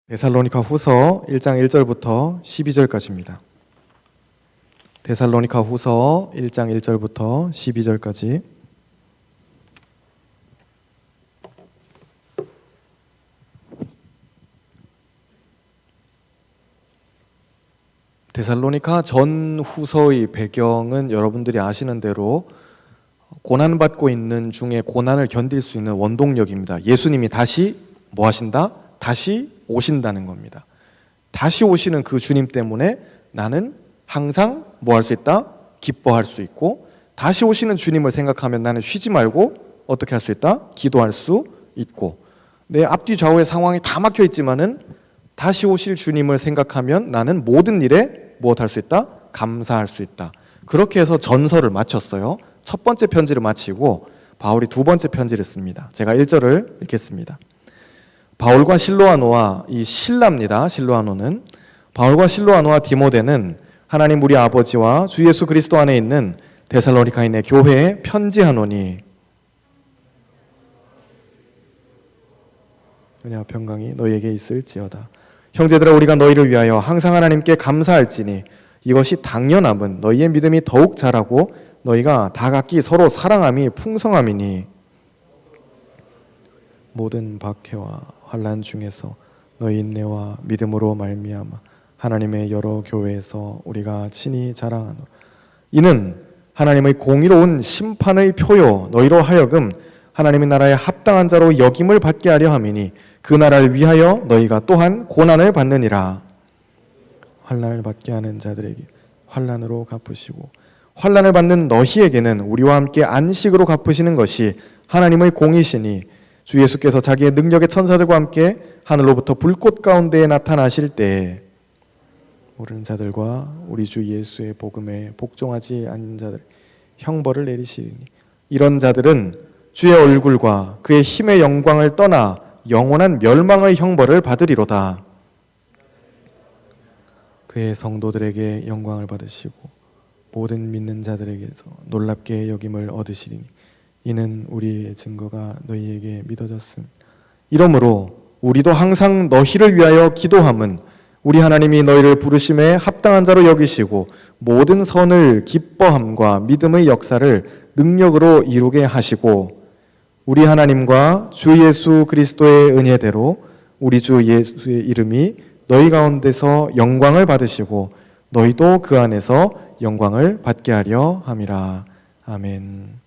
데살로니가 후서 1장 1절부터 12절까지입니다. 데살로니가 후서 1장 1절부터 12절까지. 데살로니가 전 후서의 배경은 여러분들이 아시는 대로 고난받고 있는 중에 고난을 견딜 수 있는 원동력입니다. 예수님이 다시 뭐 하신다? 다시 오신다는 겁니다. 다시 오시는 그 주님 때문에 나는 항상 뭐 할 수 있다? 기뻐할 수 있고, 다시 오시는 주님을 생각하면 나는 쉬지 말고 어떻게 할 수 있다? 기도할 수 있고, 내 앞뒤 좌우의 상황이 다 막혀 있지만은 다시 오실 주님을 생각하면 나는 모든 일에 무엇할 수 있다? 감사할 수 있다. 그렇게 해서 전서를 마쳤어요. 첫 번째 편지를 마치고 바울이 두 번째 편지를 씁니다. 제가 1절을 읽겠습니다. 바울과 실로아노와, 이 신라입니다. 실로아노는 바울과 실로아노와 디모데는 하나님 우리 아버지와 주 예수 그리스도 안에 있는 데살로니가인의 교회에 편지하노니 은혜와 평강이 너희에게 있을지어다. 형제들아, 우리가 너희를 위하여 항상 하나님께 감사할지니 이것이 당연함은 너희의 믿음이 더욱 자라고 너희가 다 각기 서로 사랑함이 풍성함이니, 모든 박해와 환난 중에서 너희 인내와 믿음으로 말미암아 하나님의 여러 교회에서 우리가 친히 자랑하노라. 이는 하나님의 공의로운 심판의 표요 너희로 하여금 하나님의 나라에 합당한 자로 여김을 받게 하려 함이니 그 나라를 위하여 너희가 또한 고난을 받느니라. 환난을 받게 하는 자들에게 환난으로 갚으시고 환난을 받는 너희에게는 우리와 함께 안식으로 갚으시는 것이 하나님의 공이시니, 주 예수께서 자기의 능력의 천사들과 함께 하늘로부터 불꽃 가운데에 나타나실 때에 모르는 자들과 우리 주 예수의 복음에 복종하지 않는 자들 형벌을 내리시리니, 이런 자들은 주의 얼굴과 그의 힘의 영광을 떠나 영원한 멸망의 형벌을 받으리로다. 그의 성도들에게 영광을 받으시고 모든 믿는 자들에게서 놀랍게 여김을 얻으시리니 이는 우리의 증거가 너희에게 믿어졌음. 이러므로 우리도 항상 너희를 위하여 기도함은 우리 하나님이 너희를 부르심에 합당한 자로 여기시고 모든 선을 기뻐함과 믿음의 역사를 능력으로 이루게 하시고, 우리 하나님과 주 예수 그리스도의 은혜대로 우리 주 예수의 이름이 너희 가운데서 영광을 받으시고 너희도 그 안에서 영광을 받게 하려 함이라. 아멘.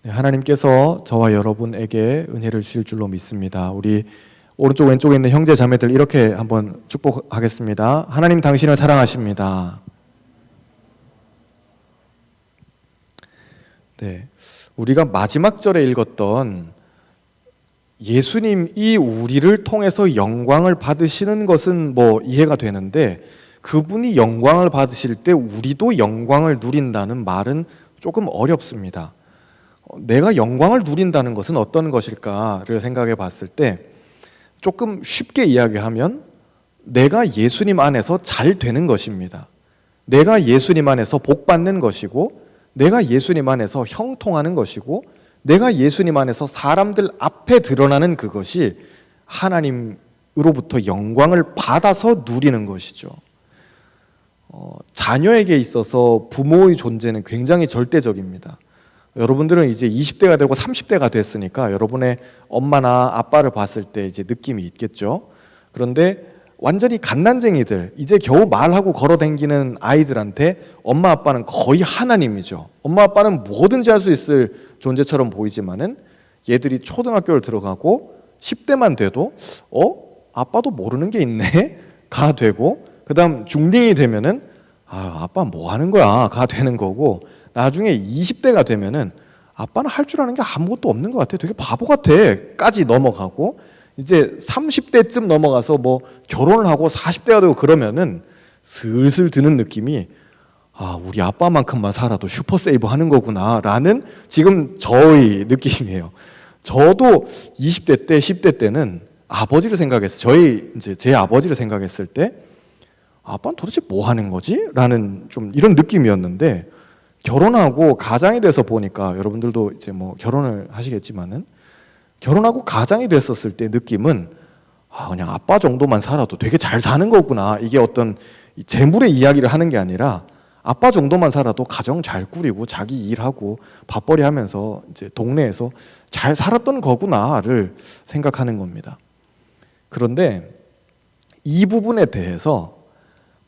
네, 하나님께서 저와 여러분에게 은혜를 주실 줄로 믿습니다. 우리 오른쪽 왼쪽에 있는 형제 자매들 이렇게 한번 축복하겠습니다. 하나님 당신을 사랑하십니다. 네, 우리가 마지막 절에 읽었던 예수님이 우리를 통해서 영광을 받으시는 것은 뭐 이해가 되는데, 그분이 영광을 받으실 때 우리도 영광을 누린다는 말은 조금 어렵습니다. 내가 영광을 누린다는 것은 어떤 것일까를 생각해 봤을 때 조금 쉽게 이야기하면 내가 예수님 안에서 잘 되는 것입니다. 내가 예수님 안에서 복 받는 것이고, 내가 예수님 안에서 형통하는 것이고, 내가 예수님 안에서 사람들 앞에 드러나는 그것이 하나님으로부터 영광을 받아서 누리는 것이죠. 자녀에게 있어서 부모의 존재는 굉장히 절대적입니다. 여러분들은 이제 20대가 되고 30대가 됐으니까 여러분의 엄마나 아빠를 봤을 때 이제 느낌이 있겠죠. 그런데 완전히 갓난쟁이들, 이제 겨우 말하고 걸어다니는 아이들한테 엄마 아빠는 거의 하나님이죠. 엄마 아빠는 뭐든지 할 수 있을 존재처럼 보이지만은 얘들이 초등학교를 들어가고 10대만 돼도 아빠도 모르는 게 있네 가 되고, 그 다음 중딩이 되면은 아빠 뭐 하는 거야 가 되는 거고, 나중에 20대가 되면은 아빠는 할 줄 아는 게 아무것도 없는 것 같아, 되게 바보 같아 까지 넘어가고, 이제 30대쯤 넘어가서 뭐 결혼을 하고 40대가 되고 그러면은 슬슬 드는 느낌이 우리 아빠만큼만 살아도 슈퍼세이브 하는 거구나 라는 지금 저의 느낌이에요. 저도 20대 때 10대 때는 아버지를 생각했어요. 제 아버지를 생각했을 때 아빠는 도대체 뭐 하는 거지? 라는 좀 이런 느낌이었는데, 결혼하고 가장이 돼서 보니까, 여러분들도 이제 뭐 결혼을 하시겠지만은 결혼하고 가장이 됐었을 때 느낌은 그냥 아빠 정도만 살아도 되게 잘 사는 거구나. 이게 어떤 재물의 이야기를 하는 게 아니라 아빠 정도만 살아도 가정 잘 꾸리고 자기 일하고 밥벌이 하면서 이제 동네에서 잘 살았던 거구나를 생각하는 겁니다. 그런데 이 부분에 대해서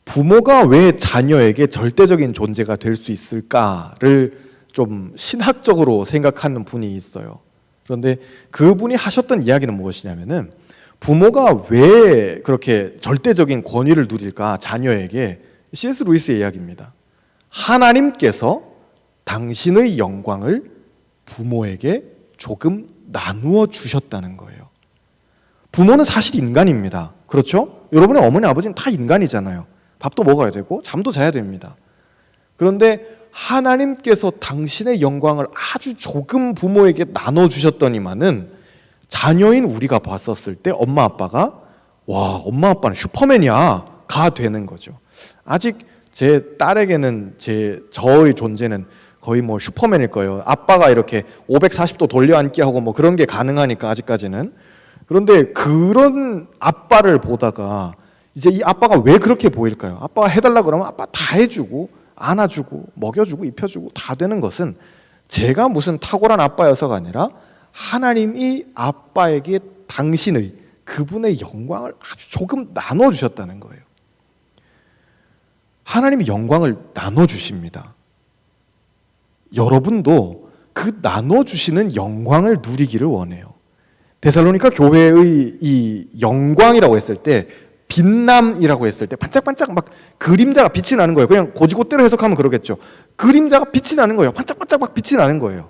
부모가 왜 자녀에게 절대적인 존재가 될 수 있을까를 좀 신학적으로 생각하는 분이 있어요. 그런데 그분이 하셨던 이야기는 무엇이냐면은 부모가 왜 그렇게 절대적인 권위를 누릴까 자녀에게, C.S. 루이스의 이야기입니다. 하나님께서 당신의 영광을 부모에게 조금 나누어 주셨다는 거예요. 부모는 사실 인간입니다. 그렇죠? 여러분의 어머니 아버지는 다 인간이잖아요. 밥도 먹어야 되고 잠도 자야 됩니다. 그런데 하나님께서 당신의 영광을 아주 조금 부모에게 나눠주셨더니만은 자녀인 우리가 봤었을 때 엄마 아빠가 와, 엄마 아빠는 슈퍼맨이야 가 되는 거죠. 아직 제 딸에게는 저의 존재는 거의 뭐 슈퍼맨일 거예요. 아빠가 이렇게 540도 돌려앉기 하고 뭐 그런 게 가능하니까 아직까지는. 그런데 그런 아빠를 보다가 이제 이 아빠가 왜 그렇게 보일까요? 아빠가 해달라 그러면 아빠 다 해주고 안아주고 먹여주고 입혀주고 다 되는 것은 제가 무슨 탁월한 아빠여서가 아니라 하나님이 아빠에게 당신의 그분의 영광을 아주 조금 나눠주셨다는 거예요. 하나님이 영광을 나눠주십니다. 여러분도 그 나눠주시는 영광을 누리기를 원해요. 데살로니가 교회의 이 영광이라고 했을 때, 빛남이라고 했을 때 반짝반짝 막 그림자가 빛이 나는 거예요. 그냥 고지고대로 해석하면 그러겠죠. 그림자가 빛이 나는 거예요. 반짝반짝 막 빛이 나는 거예요.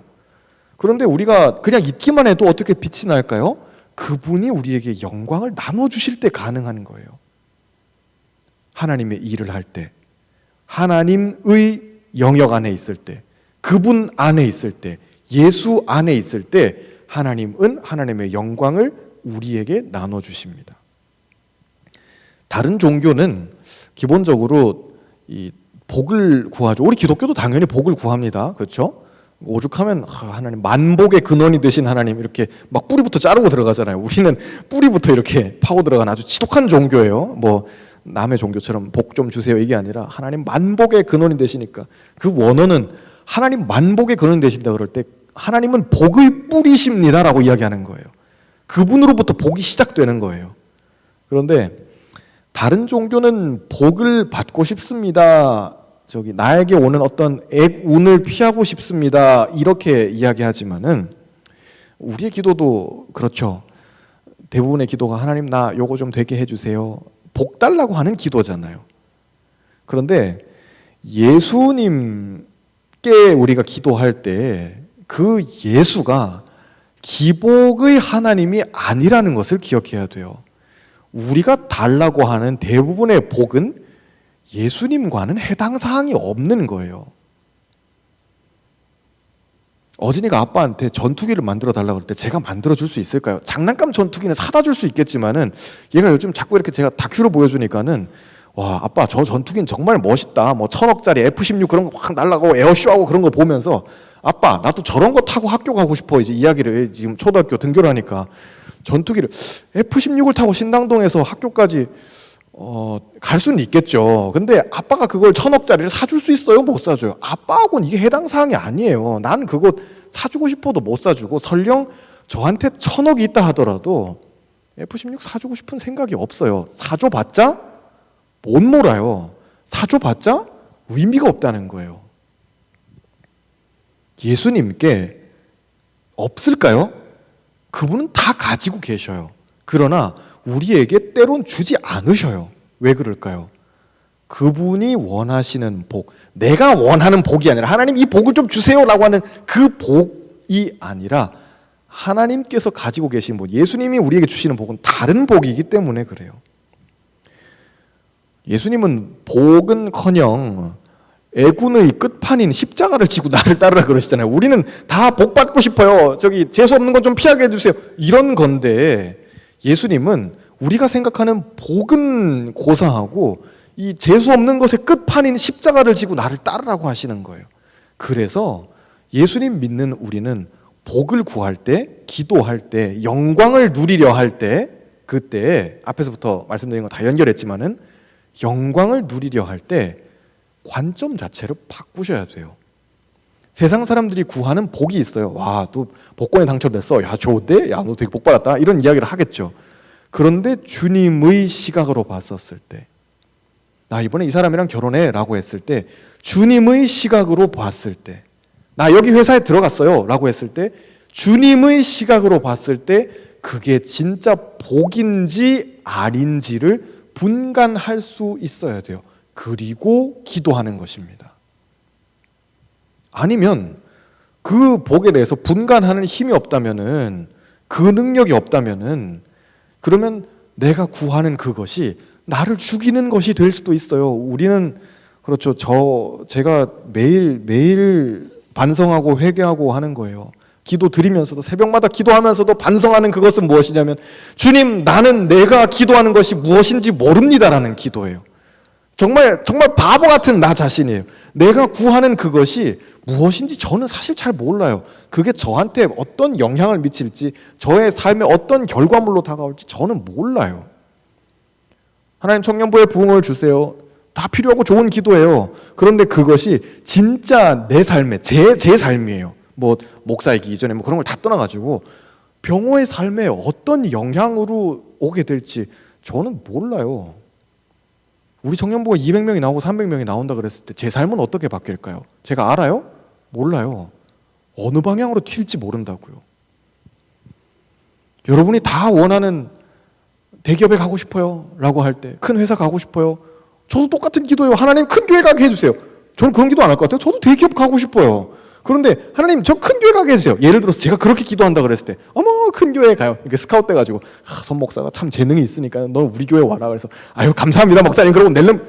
그런데 우리가 그냥 있기만 해도 어떻게 빛이 날까요? 그분이 우리에게 영광을 나눠주실 때 가능한 거예요. 하나님의 일을 할 때, 하나님의 영역 안에 있을 때, 그분 안에 있을 때, 예수 안에 있을 때 하나님은 하나님의 영광을 우리에게 나눠주십니다. 다른 종교는 기본적으로 이 복을 구하죠. 우리 기독교도 당연히 복을 구합니다. 그렇죠? 오죽하면 하나님 만복의 근원이 되신 하나님 이렇게 막 뿌리부터 자르고 들어가잖아요. 우리는 뿌리부터 이렇게 파고 들어가는 아주 지독한 종교예요. 뭐 남의 종교처럼 복 좀 주세요 이게 아니라 하나님 만복의 근원이 되시니까 그 원어는 하나님 만복의 근원이 되신다 그럴 때 하나님은 복의 뿌리십니다라고 이야기하는 거예요. 그분으로부터 복이 시작되는 거예요. 그런데 다른 종교는 복을 받고 싶습니다. 나에게 오는 어떤 액운을 피하고 싶습니다. 이렇게 이야기하지만은 우리의 기도도 그렇죠. 대부분의 기도가 하나님 나 요거 좀 되게 해주세요. 복 달라고 하는 기도잖아요. 그런데 예수님께 우리가 기도할 때 그 예수가 기복의 하나님이 아니라는 것을 기억해야 돼요. 우리가 달라고 하는 대부분의 복은 예수님과는 해당 사항이 없는 거예요. 어진이가 아빠한테 전투기를 만들어 달라고 할 때 제가 만들어 줄 수 있을까요? 장난감 전투기는 사다 줄 수 있겠지만은 얘가 요즘 자꾸 이렇게 제가 다큐로 보여주니까는 와 아빠 저 전투기는 정말 멋있다. 뭐 1000억짜리 F-16 그런 거 확 날라가고 에어쇼하고 그런 거 보면서 아빠 나도 저런 거 타고 학교 가고 싶어 이제 이야기를 지금 초등학교 등교를 하니까 전투기를 F-16을 타고 신당동에서 학교까지 갈 수는 있겠죠. 근데 아빠가 그걸 1000억짜리를 사줄 수 있어요? 못 사줘요. 아빠하고는 이게 해당 사항이 아니에요. 나는 그거 사주고 싶어도 못 사주고 설령 저한테 1000억이 있다 하더라도 F-16 사주고 싶은 생각이 없어요. 사줘봤자 못 몰아요. 사줘봤자 의미가 없다는 거예요. 예수님께 없을까요? 그분은 다 가지고 계셔요. 그러나 우리에게 때론 주지 않으셔요. 왜 그럴까요? 그분이 원하시는 복, 내가 원하는 복이 아니라 하나님 이 복을 좀 주세요라고 하는 그 복이 아니라 하나님께서 가지고 계신 복, 예수님이 우리에게 주시는 복은 다른 복이기 때문에 그래요. 예수님은 복은커녕 애군의 끝판인 십자가를 지고 나를 따르라 그러시잖아요. 우리는 다 복 받고 싶어요. 재수 없는 건 좀 피하게 해주세요. 이런 건데 예수님은 우리가 생각하는 복은 고사하고 이 재수 없는 것의 끝판인 십자가를 지고 나를 따르라고 하시는 거예요. 그래서 예수님 믿는 우리는 복을 구할 때, 기도할 때, 영광을 누리려 할 때 그때 앞에서부터 말씀드린 거 다 연결했지만은 영광을 누리려 할 때 관점 자체를 바꾸셔야 돼요. 세상 사람들이 구하는 복이 있어요. 와, 또 복권에 당첨됐어. 야, 좋은데? 야, 너 되게 복 받았다. 이런 이야기를 하겠죠. 그런데 주님의 시각으로 봤었을 때, 나 이번에 이 사람이랑 결혼해 라고 했을 때, 주님의 시각으로 봤을 때, 나 여기 회사에 들어갔어요 라고 했을 때, 주님의 시각으로 봤을 때 그게 진짜 복인지 아닌지를 분간할 수 있어야 돼요. 그리고 기도하는 것입니다. 아니면 그 복에 대해서 분간하는 힘이 없다면은, 그 능력이 없다면은, 그러면 내가 구하는 그것이 나를 죽이는 것이 될 수도 있어요. 우리는 그렇죠. 제가 매일 반성하고 회개하고 하는 거예요. 기도 드리면서도, 새벽마다 기도하면서도 반성하는 그것은 무엇이냐면, 주님, 나는 내가 기도하는 것이 무엇인지 모릅니다라는 기도예요. 정말 바보 같은 나 자신이에요. 내가 구하는 그것이 무엇인지 저는 사실 잘 몰라요. 그게 저한테 어떤 영향을 미칠지, 저의 삶에 어떤 결과물로 다가올지 저는 몰라요. 하나님, 청년부의 부흥을 주세요. 다 필요하고 좋은 기도예요. 그런데 그것이 진짜 내 삶에, 제 삶이에요. 뭐 목사이기 이전에 뭐 그런 걸 다 떠나가지고 병호의 삶에 어떤 영향으로 오게 될지 저는 몰라요. 우리 청년부가 200명이 나오고 300명이 나온다 그랬을 때 제 삶은 어떻게 바뀔까요? 제가 알아요? 몰라요. 어느 방향으로 튈지 모른다고요. 여러분이 다 원하는 대기업에 가고 싶어요 라고 할 때, 큰 회사 가고 싶어요. 저도 똑같은 기도예요. 하나님, 큰 교회 가게 해주세요. 저는 그런 기도 안 할 것 같아요. 저도 대기업 가고 싶어요. 그런데 하나님, 저 큰 교회 가게 해주세요. 예를 들어서 제가 그렇게 기도한다 그랬을 때, 어머, 큰 교회 가요. 이렇게 스카웃 돼가지고, 손 목사가 참 재능이 있으니까 너 우리 교회 와라. 그래서 아유, 감사합니다 목사님. 그러고 낼름,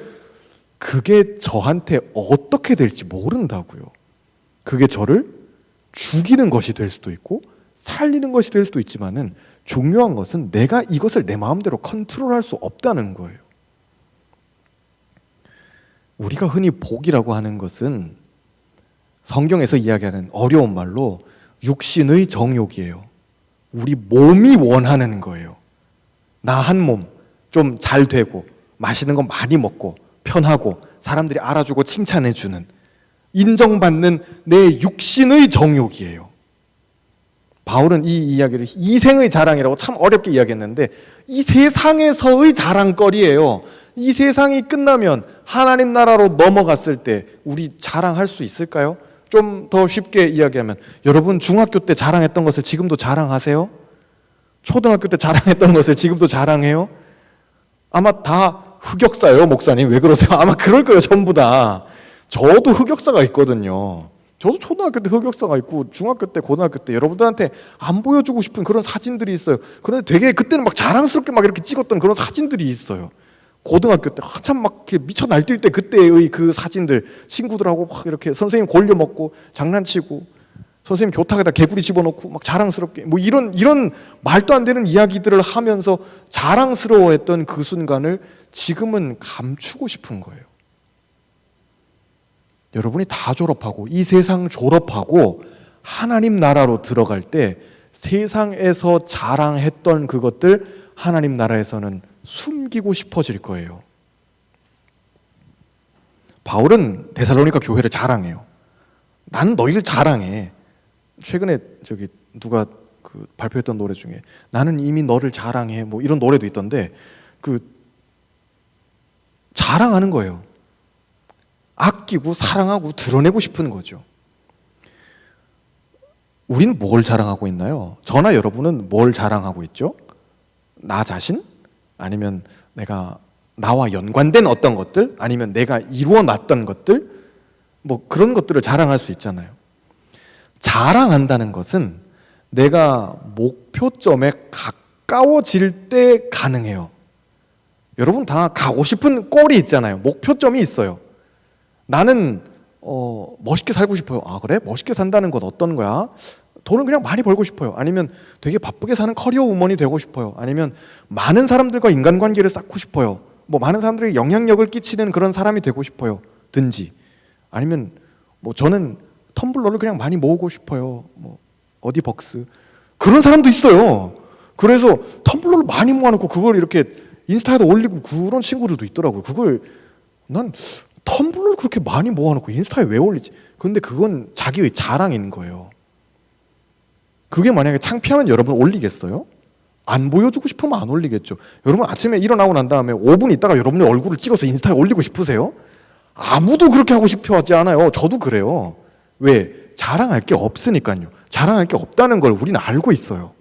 그게 저한테 어떻게 될지 모른다고요. 그게 저를 죽이는 것이 될 수도 있고 살리는 것이 될 수도 있지만은, 중요한 것은 내가 이것을 내 마음대로 컨트롤할 수 없다는 거예요. 우리가 흔히 복이라고 하는 것은 성경에서 이야기하는 어려운 말로 육신의 정욕이에요. 우리 몸이 원하는 거예요. 나 한 몸 좀 잘 되고, 맛있는 거 많이 먹고, 편하고, 사람들이 알아주고 칭찬해주는, 인정받는 내 육신의 정욕이에요. 바울은 이 이야기를 이생의 자랑이라고 참 어렵게 이야기했는데, 이 세상에서의 자랑거리예요. 이 세상이 끝나면 하나님 나라로 넘어갔을 때 우리 자랑할 수 있을까요? 좀 더 쉽게 이야기하면, 여러분 중학교 때 자랑했던 것을 지금도 자랑하세요? 초등학교 때 자랑했던 것을 지금도 자랑해요? 아마 다 흑역사예요. 목사님 왜 그러세요? 아마 그럴 거예요. 전부 다. 저도 흑역사가 있거든요. 저도 초등학교 때 흑역사가 있고, 중학교 때, 고등학교 때 여러분들한테 안 보여주고 싶은 그런 사진들이 있어요. 그런데 되게 그때는 막 자랑스럽게 막 이렇게 찍었던 그런 사진들이 있어요. 고등학교 때 한참 막 이렇게 미쳐 날뛸 때 그때의 그 사진들, 친구들하고 막 이렇게 선생님 골려 먹고 장난치고, 선생님 교탁에다 개구리 집어넣고 막 자랑스럽게 뭐 이런 말도 안 되는 이야기들을 하면서 자랑스러워했던 그 순간을 지금은 감추고 싶은 거예요. 여러분이 다 졸업하고, 이 세상 졸업하고 하나님 나라로 들어갈 때 세상에서 자랑했던 그것들 하나님 나라에서는 숨기고 싶어질 거예요. 바울은 데살로니가 교회를 자랑해요. 나는 너희를 자랑해. 최근에 누가 발표했던 노래 중에 나는 이미 너를 자랑해 뭐 이런 노래도 있던데, 자랑하는 거예요. 아끼고 사랑하고 드러내고 싶은 거죠. 우리는 뭘 자랑하고 있나요? 저나 여러분은 뭘 자랑하고 있죠? 나 자신? 아니면 나와 연관된 어떤 것들? 아니면 내가 이루어놨던 것들? 뭐 그런 것들을 자랑할 수 있잖아요. 자랑한다는 것은 내가 목표점에 가까워질 때 가능해요. 여러분 다 가고 싶은 골이 있잖아요. 목표점이 있어요. 나는 멋있게 살고 싶어요. 아 그래? 멋있게 산다는 건 어떤 거야? 돈을 그냥 많이 벌고 싶어요. 아니면 되게 바쁘게 사는 커리어 우먼이 되고 싶어요. 아니면 많은 사람들과 인간관계를 쌓고 싶어요. 뭐 많은 사람들에게 영향력을 끼치는 그런 사람이 되고 싶어요. 든지 아니면 뭐 저는 텀블러를 그냥 많이 모으고 싶어요. 뭐 어디 벅스 그런 사람도 있어요. 그래서 텀블러를 많이 모아놓고 그걸 이렇게 인스타에다 올리고 그런 친구들도 있더라고요. 그걸 난 텀블러를 그렇게 많이 모아놓고 인스타에 왜 올리지? 근데 그건 자기의 자랑인 거예요. 그게 만약에 창피하면 여러분 올리겠어요? 안 보여주고 싶으면 안 올리겠죠. 여러분 아침에 일어나고 난 다음에 5분 있다가 여러분의 얼굴을 찍어서 인스타에 올리고 싶으세요? 아무도 그렇게 하고 싶어 하지 않아요. 저도 그래요. 왜? 자랑할 게 없으니까요. 자랑할 게 없다는 걸 우리는 알고 있어요.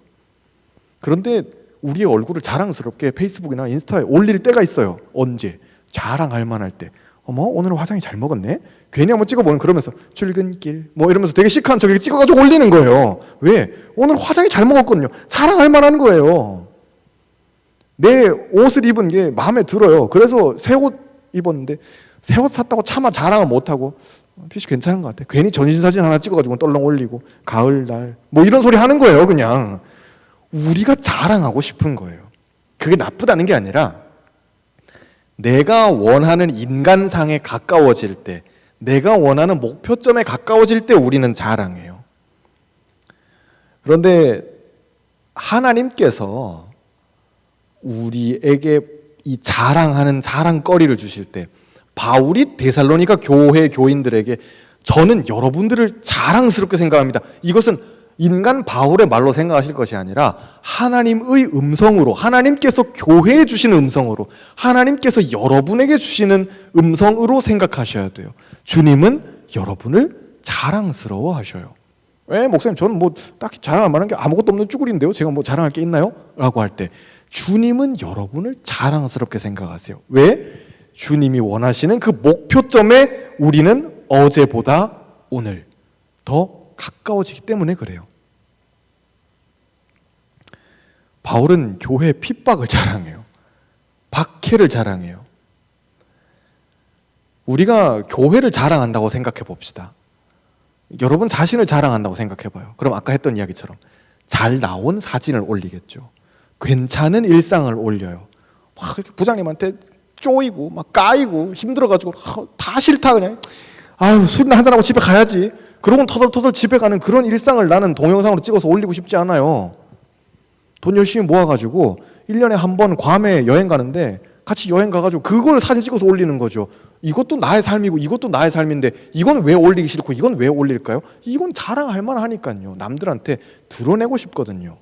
그런데 우리의 얼굴을 자랑스럽게 페이스북이나 인스타에 올릴 때가 있어요. 언제? 자랑할 만할 때. 어머, 오늘 화장이 잘 먹었네? 괜히 한번 찍어보면 그러면서 출근길 뭐 이러면서 되게 시크한 척 찍어가지고 올리는 거예요. 왜? 오늘 화장이 잘 먹었거든요. 자랑할 만한 거예요. 내 옷을 입은 게 마음에 들어요. 그래서 새 옷 입었는데 새 옷 샀다고 차마 자랑을 못하고 피시 괜찮은 것 같아. 괜히 전신사진 하나 찍어가지고 떨렁 올리고 가을날 뭐 이런 소리 하는 거예요. 그냥 우리가 자랑하고 싶은 거예요. 그게 나쁘다는 게 아니라 내가 원하는 인간상에 가까워질 때, 내가 원하는 목표점에 가까워질 때 우리는 자랑해요. 그런데 하나님께서 우리에게 이 자랑하는 자랑거리를 주실 때, 바울이 데살로니가 교회 교인들에게 저는 여러분들을 자랑스럽게 생각합니다. 이것은 인간 바울의 말로 생각하실 것이 아니라 하나님의 음성으로, 하나님께서 교회에 주시는 음성으로, 하나님께서 여러분에게 주시는 음성으로 생각하셔야 돼요. 주님은 여러분을 자랑스러워 하셔요. 왜 목사님 저는 뭐 딱히 자랑할 만한 게 아무것도 없는 쭈구리인데요. 제가 뭐 자랑할 게 있나요? 라고 할 때 주님은 여러분을 자랑스럽게 생각하세요. 왜? 주님이 원하시는 그 목표점에 우리는 어제보다 오늘 더 가까워지기 때문에 그래요. 바울은 교회의 핍박을 자랑해요. 박해를 자랑해요. 우리가 교회를 자랑한다고 생각해 봅시다. 여러분 자신을 자랑한다고 생각해 봐요. 그럼 아까 했던 이야기처럼 잘 나온 사진을 올리겠죠. 괜찮은 일상을 올려요. 막 이렇게 부장님한테 쪼이고 막 까이고 힘들어가지고 다 싫다 그냥. 아유 술이나 한잔하고 집에 가야지. 그러고 터덜터덜 집에 가는 그런 일상을 나는 동영상으로 찍어서 올리고 싶지 않아요. 돈 열심히 모아가지고 1년에 한 번 괌에 여행 가는데 같이 여행 가가지고 그걸 사진 찍어서 올리는 거죠. 이것도 나의 삶이고 이것도 나의 삶인데 이건 왜 올리기 싫고 이건 왜 올릴까요? 이건 자랑할 만하니까요. 남들한테 드러내고 싶거든요.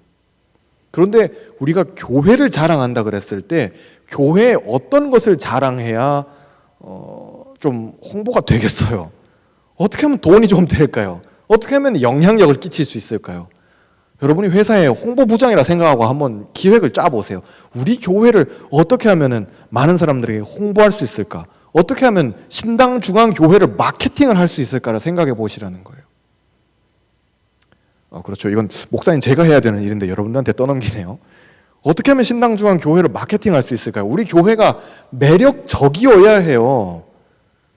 그런데 우리가 교회를 자랑한다 그랬을 때 교회에 어떤 것을 자랑해야 좀 홍보가 되겠어요? 어떻게 하면 돈이 좀 될까요? 어떻게 하면 영향력을 끼칠 수 있을까요? 여러분이 회사의 홍보부장이라 생각하고 한번 기획을 짜보세요. 우리 교회를 어떻게 하면 많은 사람들에게 홍보할 수 있을까? 어떻게 하면 신당 중앙 교회를 마케팅을 할 수 있을까를 생각해 보시라는 거예요. 그렇죠. 이건 목사님 제가 해야 되는 일인데 여러분들한테 떠넘기네요. 어떻게 하면 신당 중앙 교회를 마케팅할 수 있을까요? 우리 교회가 매력적이어야 해요.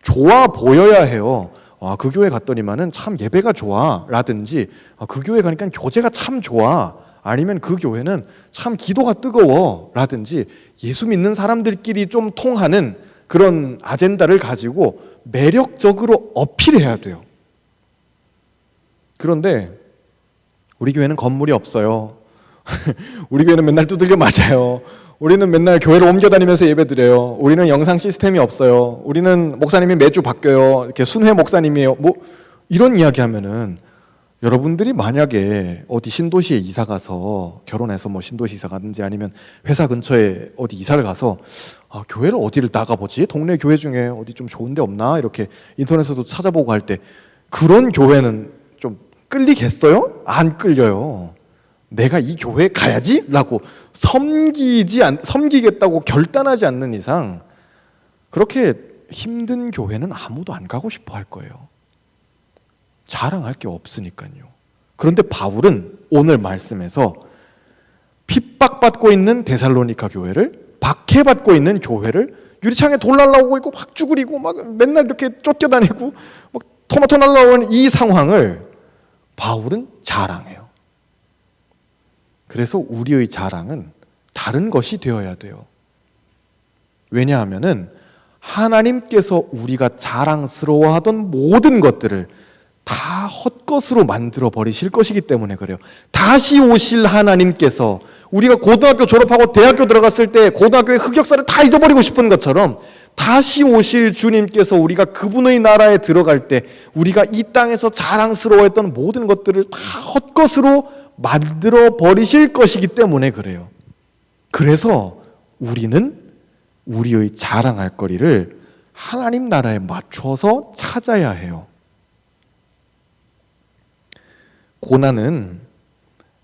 좋아 보여야 해요. 그 교회 갔더니만은 참 예배가 좋아 라든지 그 교회 가니까 교제가 참 좋아 아니면 그 교회는 참 기도가 뜨거워 라든지 예수 믿는 사람들끼리 좀 통하는 그런 아젠다를 가지고 매력적으로 어필해야 돼요. 그런데 우리 교회는 건물이 없어요. 우리 교회는 맨날 두들겨 맞아요. 우리는 맨날 교회를 옮겨다니면서 예배드려요. 우리는 영상 시스템이 없어요. 우리는 목사님이 매주 바뀌어요. 이렇게 순회 목사님이에요. 뭐 이런 이야기 하면은 여러분들이 만약에 어디 신도시에 이사 가서 결혼해서 뭐 신도시 이사 가든지 아니면 회사 근처에 어디 이사를 가서 교회를 어디를 나가보지? 동네 교회 중에 어디 좀 좋은 데 없나? 이렇게 인터넷에도 찾아보고 할 때 그런 교회는 좀 끌리겠어요? 안 끌려요. 내가 이 교회에 가야지? 라고 섬기겠다고 결단하지 않는 이상 그렇게 힘든 교회는 아무도 안 가고 싶어 할 거예요. 자랑할 게 없으니까요. 그런데 바울은 오늘 말씀에서 핍박받고 있는 데살로니가 교회를, 박해받고 있는 교회를 유리창에 돌 날라오고 있고 막 쭈그리고 막 맨날 이렇게 쫓겨다니고 막 토마토 날라오는 이 상황을 바울은 자랑해요. 그래서 우리의 자랑은 다른 것이 되어야 돼요. 왜냐하면은 하나님께서 우리가 자랑스러워하던 모든 것들을 다 헛것으로 만들어 버리실 것이기 때문에 그래요. 다시 오실 하나님께서 우리가 고등학교 졸업하고 대학교 들어갔을 때 고등학교의 흑역사를 다 잊어버리고 싶은 것처럼 다시 오실 주님께서 우리가 그분의 나라에 들어갈 때 우리가 이 땅에서 자랑스러워했던 모든 것들을 다 헛것으로 만들어 버리실 것이기 때문에 그래요. 그래서 우리는 우리의 자랑할 거리를 하나님 나라에 맞춰서 찾아야 해요. 고난은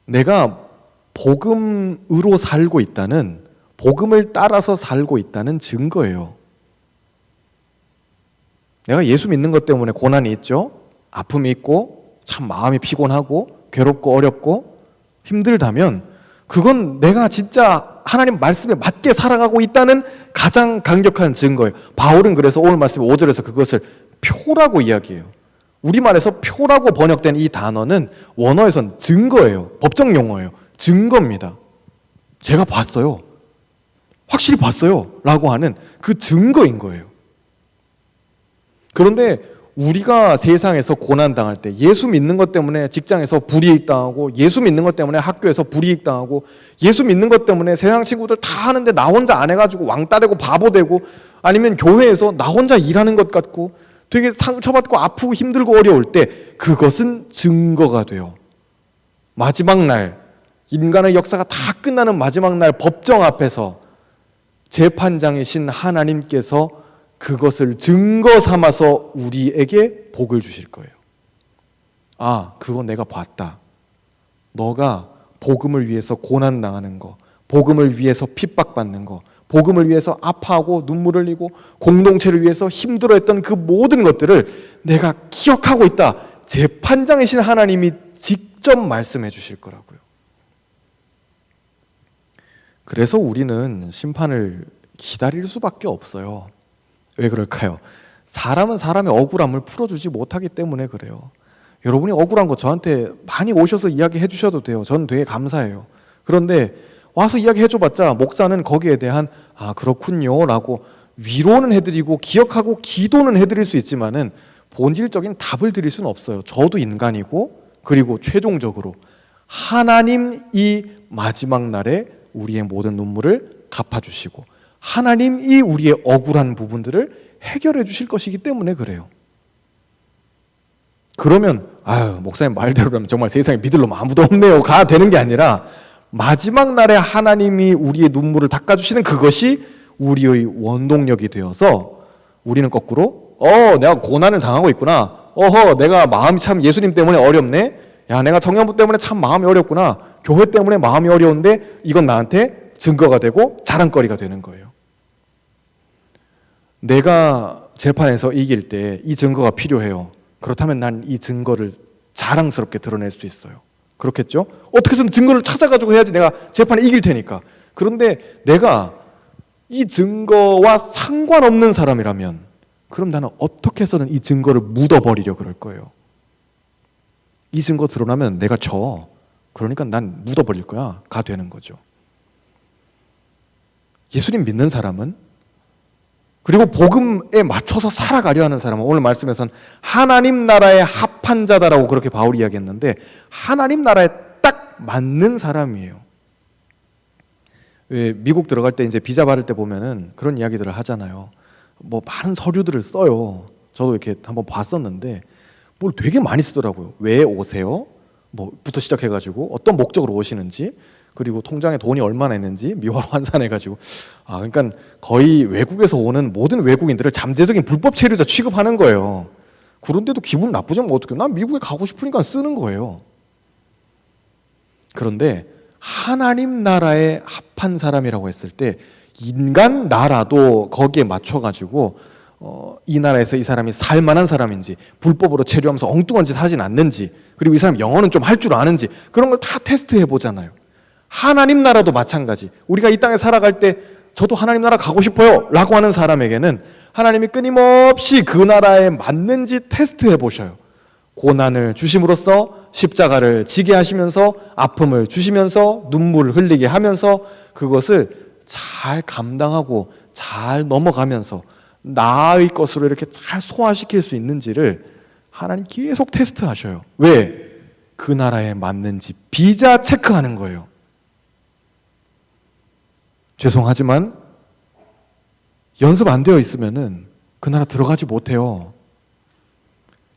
내가 복음으로 살고 있다는, 복음을 따라서 살고 있다는 증거예요. 내가 예수 믿는 것 때문에 고난이 있죠. 아픔이 있고 참 마음이 피곤하고 괴롭고 어렵고 힘들다면 그건 내가 진짜 하나님 말씀에 맞게 살아가고 있다는 가장 강력한 증거예요. 바울은 그래서 오늘 말씀 5절에서 그것을 표라고 이야기해요. 우리말에서 표라고 번역된 이 단어는 원어에선 증거예요. 법정 용어예요. 증거입니다. 제가 봤어요. 확실히 봤어요. 라고 하는 그 증거인 거예요. 그런데 우리가 세상에서 고난당할 때 예수 믿는 것 때문에 직장에서 불이익 당하고 예수 믿는 것 때문에 학교에서 불이익 당하고 예수 믿는 것 때문에 세상 친구들 다 하는데 나 혼자 안 해가지고 왕따 되고 바보 되고 아니면 교회에서 나 혼자 일하는 것 같고 되게 상처받고 아프고 힘들고 어려울 때 그것은 증거가 돼요. 마지막 날 인간의 역사가 다 끝나는 마지막 날 법정 앞에서 재판장이신 하나님께서 그것을 증거 삼아서 우리에게 복을 주실 거예요. 아, 그거 내가 봤다. 너가 복음을 위해서 고난당하는 거, 복음을 위해서 핍박받는 거, 복음을 위해서 아파하고 눈물 흘리고 공동체를 위해서 힘들어했던 그 모든 것들을 내가 기억하고 있다. 재판장이신 하나님이 직접 말씀해 주실 거라고요. 그래서 우리는 심판을 기다릴 수밖에 없어요. 왜 그럴까요? 사람은 사람의 억울함을 풀어주지 못하기 때문에 그래요. 여러분이 억울한 거 저한테 많이 오셔서 이야기해 주셔도 돼요. 저는 되게 감사해요. 그런데 와서 이야기해 줘봤자 목사는 거기에 대한 아 그렇군요 라고 위로는 해드리고 기억하고 기도는 해드릴 수 있지만은 본질적인 답을 드릴 수는 없어요. 저도 인간이고 그리고 최종적으로 하나님이 마지막 날에 우리의 모든 눈물을 갚아주시고 하나님이 우리의 억울한 부분들을 해결해 주실 것이기 때문에 그래요. 그러면 아유 목사님 말대로라면 정말 세상에 믿을 놈 아무도 없네요 가 되는 게 아니라 마지막 날에 하나님이 우리의 눈물을 닦아주시는 그것이 우리의 원동력이 되어서 우리는 거꾸로 내가 고난을 당하고 있구나. 내가 마음이 참 예수님 때문에 어렵네. 야 내가 청년부 때문에 참 마음이 어렵구나. 교회 때문에 마음이 어려운데 이건 나한테 증거가 되고 자랑거리가 되는 거예요. 내가 재판에서 이길 때 이 증거가 필요해요. 그렇다면 난 이 증거를 자랑스럽게 드러낼 수 있어요. 그렇겠죠? 어떻게 해서든 증거를 찾아가지고 해야지 내가 재판에 이길 테니까. 그런데 내가 이 증거와 상관없는 사람이라면 그럼 나는 어떻게 해서든 이 증거를 묻어버리려 그럴 거예요. 이 증거 드러나면 내가 져. 그러니까 난 묻어버릴 거야 가 되는 거죠. 예수님 믿는 사람은 그리고 복음에 맞춰서 살아가려 하는 사람은 오늘 말씀에서는 하나님 나라에 합한 자다라고 그렇게 바울이 이야기했는데 하나님 나라에 딱 맞는 사람이에요. 왜 미국 들어갈 때 이제 비자 받을 때 보면은 그런 이야기들을 하잖아요. 뭐 많은 서류들을 써요. 저도 이렇게 한번 봤었는데 뭘 되게 많이 쓰더라고요. 왜 오세요? 뭐부터 시작해가지고 어떤 목적으로 오시는지 그리고 통장에 돈이 얼마나 있는지 미화로 환산해가지고 그러니까 거의 외국에서 오는 모든 외국인들을 잠재적인 불법 체류자 취급하는 거예요. 그런데도 기분 나쁘지 않으면 어떡해요? 난 미국에 가고 싶으니까 쓰는 거예요. 그런데 하나님 나라에 합한 사람이라고 했을 때 인간 나라도 거기에 맞춰가지고 이 나라에서 이 사람이 살만한 사람인지 불법으로 체류하면서 엉뚱한 짓 하진 않는지 그리고 이 사람 영어는 좀 할 줄 아는지 그런 걸 다 테스트해 보잖아요. 하나님 나라도 마찬가지. 우리가 이 땅에 살아갈 때 저도 하나님 나라 가고 싶어요 라고 하는 사람에게는 하나님이 끊임없이 그 나라에 맞는지 테스트해 보셔요. 고난을 주심으로써 십자가를 지게 하시면서 아픔을 주시면서 눈물을 흘리게 하면서 그것을 잘 감당하고 잘 넘어가면서 나의 것으로 이렇게 잘 소화시킬 수 있는지를 하나님 계속 테스트하셔요. 왜? 그 나라에 맞는지 비자 체크하는 거예요. 죄송하지만 연습 안 되어 있으면은 그 나라 들어가지 못해요.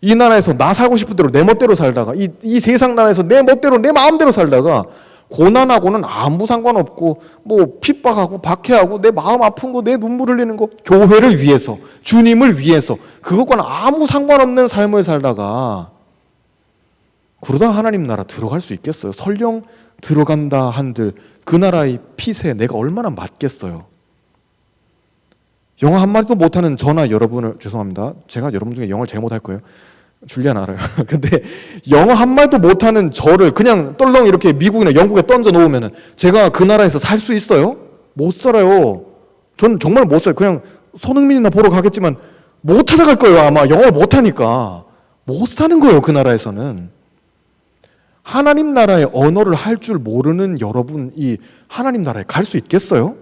이 나라에서 나 살고 싶은 대로 내 멋대로 살다가 이 세상 나라에서 내 멋대로 내 마음대로 살다가 고난하고는 아무 상관없고 뭐 핍박하고 박해하고 내 마음 아픈 거 내 눈물 흘리는 거 교회를 위해서 주님을 위해서 그것과는 아무 상관없는 삶을 살다가 그러다 하나님 나라 들어갈 수 있겠어요? 설령 들어간다 한들 그 나라의 핏에 내가 얼마나 맞겠어요? 영어 한마디도 못하는 저나 여러분을, 죄송합니다, 제가 여러분 중에 영어를 제일 못할 거예요. 줄리안 알아요. 근데 영어 한마디도 못하는 저를 그냥 떨렁 이렇게 미국이나 영국에 던져 놓으면 제가 그 나라에서 살 수 있어요? 못 살아요. 전 정말 못 살아요. 그냥 손흥민이나 보러 가겠지만 못 찾아갈 거예요. 아마 영어를 못하니까 못 사는 거예요. 그 나라에서는. 하나님 나라의 언어를 할 줄 모르는 여러분이 하나님 나라에 갈 수 있겠어요?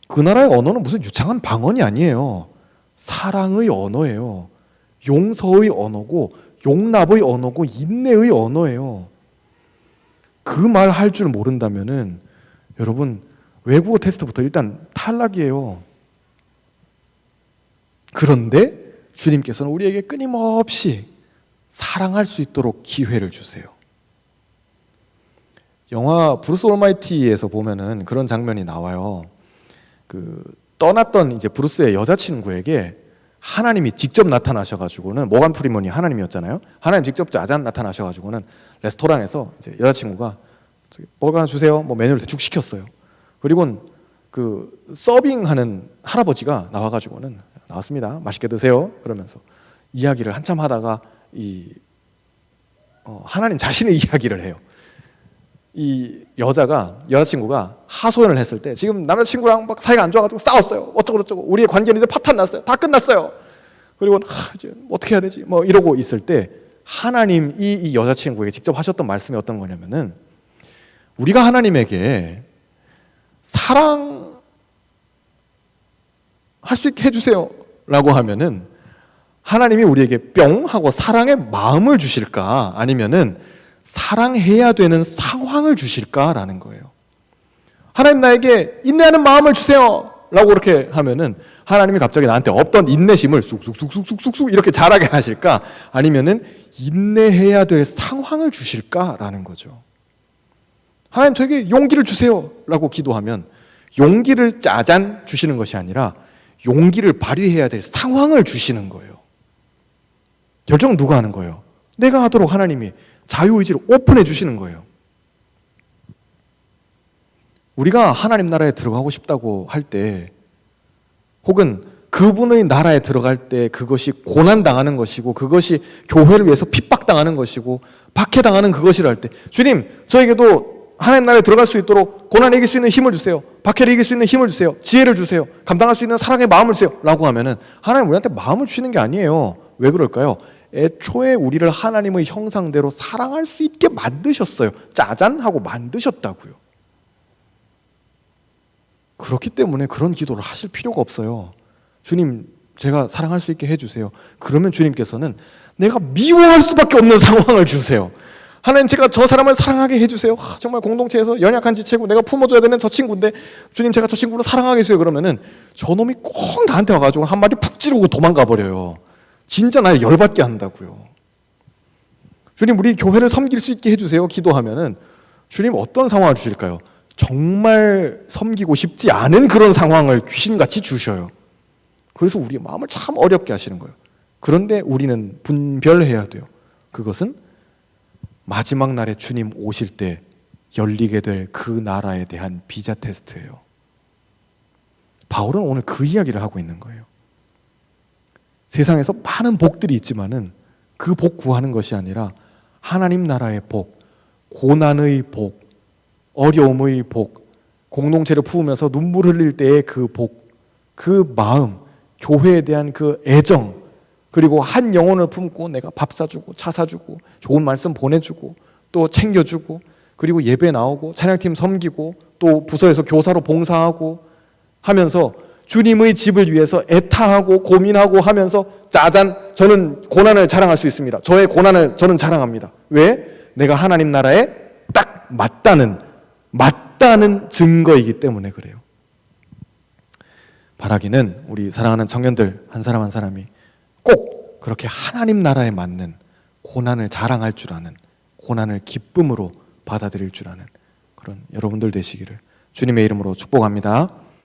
그 나라의 언어는 무슨 유창한 방언이 아니에요. 사랑의 언어예요. 용서의 언어고 용납의 언어고 인내의 언어예요. 그 말 할 줄 모른다면은 여러분 외국어 테스트부터 일단 탈락이에요. 그런데 주님께서는 우리에게 끊임없이 사랑할 수 있도록 기회를 주세요. 영화 브루스 올마이티에서 보면은 그런 장면이 나와요. 그 떠났던 이제 브루스의 여자친구에게 하나님이 직접 나타나셔가지고는, 모간 프리먼이 하나님이었잖아요. 하나님 직접 짜잔 나타나셔가지고는 레스토랑에서 이제 여자친구가 뭘 하나 주세요. 뭐 메뉴를 대충 시켰어요. 그리고 그 서빙하는 할아버지가 나와가지고는 나왔습니다. 맛있게 드세요. 그러면서 이야기를 한참 하다가 하나님 자신의 이야기를 해요. 이 여자친구가 하소연을 했을 때 지금 남자친구랑 막 사이가 안 좋아가지고 싸웠어요. 어쩌고 저쩌고 우리의 관계는 이제 파탄 났어요. 다 끝났어요. 그리고 이제 어떻게 해야 되지? 뭐 이러고 있을 때 하나님이 이 여자친구에게 직접 하셨던 말씀이 어떤 거냐면은, 우리가 하나님에게 사랑할 수 있게 해주세요 라고 하면은 하나님이 우리에게 뿅 하고 사랑의 마음을 주실까, 아니면은 사랑해야 되는 상황을 주실까라는 거예요. 하나님 나에게 인내하는 마음을 주세요 라고 그렇게 하면은 하나님이 갑자기 나한테 없던 인내심을 쑥쑥쑥쑥쑥쑥 이렇게 자라게 하실까, 아니면은 인내해야 될 상황을 주실까라는 거죠. 하나님 저에게 용기를 주세요 라고 기도하면 용기를 짜잔 주시는 것이 아니라 용기를 발휘해야 될 상황을 주시는 거예요. 결정은 누가 하는 거예요? 내가 하도록 하나님이 자유의지를 오픈해 주시는 거예요. 우리가 하나님 나라에 들어가고 싶다고 할 때, 혹은 그분의 나라에 들어갈 때 그것이 고난당하는 것이고 그것이 교회를 위해서 핍박당하는 것이고 박해당하는 그것이라 할 때, 주님 저에게도 하나님 나라에 들어갈 수 있도록 고난을 이길 수 있는 힘을 주세요. 박해를 이길 수 있는 힘을 주세요. 지혜를 주세요. 감당할 수 있는 사랑의 마음을 주세요 라고 하면은 하나님 우리한테 마음을 주시는 게 아니에요. 왜 그럴까요? 애초에 우리를 하나님의 형상대로 사랑할 수 있게 만드셨어요. 짜잔 하고 만드셨다고요. 그렇기 때문에 그런 기도를 하실 필요가 없어요. 주님 제가 사랑할 수 있게 해주세요. 그러면 주님께서는 내가 미워할 수밖에 없는 상황을 주세요. 하나님 제가 저 사람을 사랑하게 해주세요. 정말 공동체에서 연약한 지체고 내가 품어줘야 되는 저 친구인데 주님 제가 저 친구를 사랑하게 해주세요. 그러면은 저놈이 꼭 나한테 와가지고 한 마디 푹 찌르고 도망가 버려요. 진짜 날 열받게 한다고요. 주님 우리 교회를 섬길 수 있게 해주세요 기도하면은 주님 어떤 상황을 주실까요? 정말 섬기고 싶지 않은 그런 상황을 귀신같이 주셔요. 그래서 우리의 마음을 참 어렵게 하시는 거예요. 그런데 우리는 분별해야 돼요. 그것은 마지막 날에 주님 오실 때 열리게 될 그 나라에 대한 비자 테스트예요. 바울은 오늘 그 이야기를 하고 있는 거예요. 세상에서 많은 복들이 있지만은 그 복 구하는 것이 아니라 하나님 나라의 복, 고난의 복, 어려움의 복, 공동체를 품으면서 눈물 흘릴 때의 그 복, 그 마음, 교회에 대한 그 애정, 그리고 한 영혼을 품고 내가 밥 사주고 차 사주고 좋은 말씀 보내주고 또 챙겨주고 그리고 예배 나오고 찬양팀 섬기고 또 부서에서 교사로 봉사하고 하면서 주님의 집을 위해서 애타하고 고민하고 하면서 짜잔 저는 고난을 자랑할 수 있습니다. 저의 고난을 저는 자랑합니다. 왜? 내가 하나님 나라에 딱 맞다는 맞다는 증거이기 때문에 그래요. 바라기는 우리 사랑하는 청년들 한 사람 한 사람이 꼭 그렇게 하나님 나라에 맞는 고난을 자랑할 줄 아는, 고난을 기쁨으로 받아들일 줄 아는 그런 여러분들 되시기를 주님의 이름으로 축복합니다.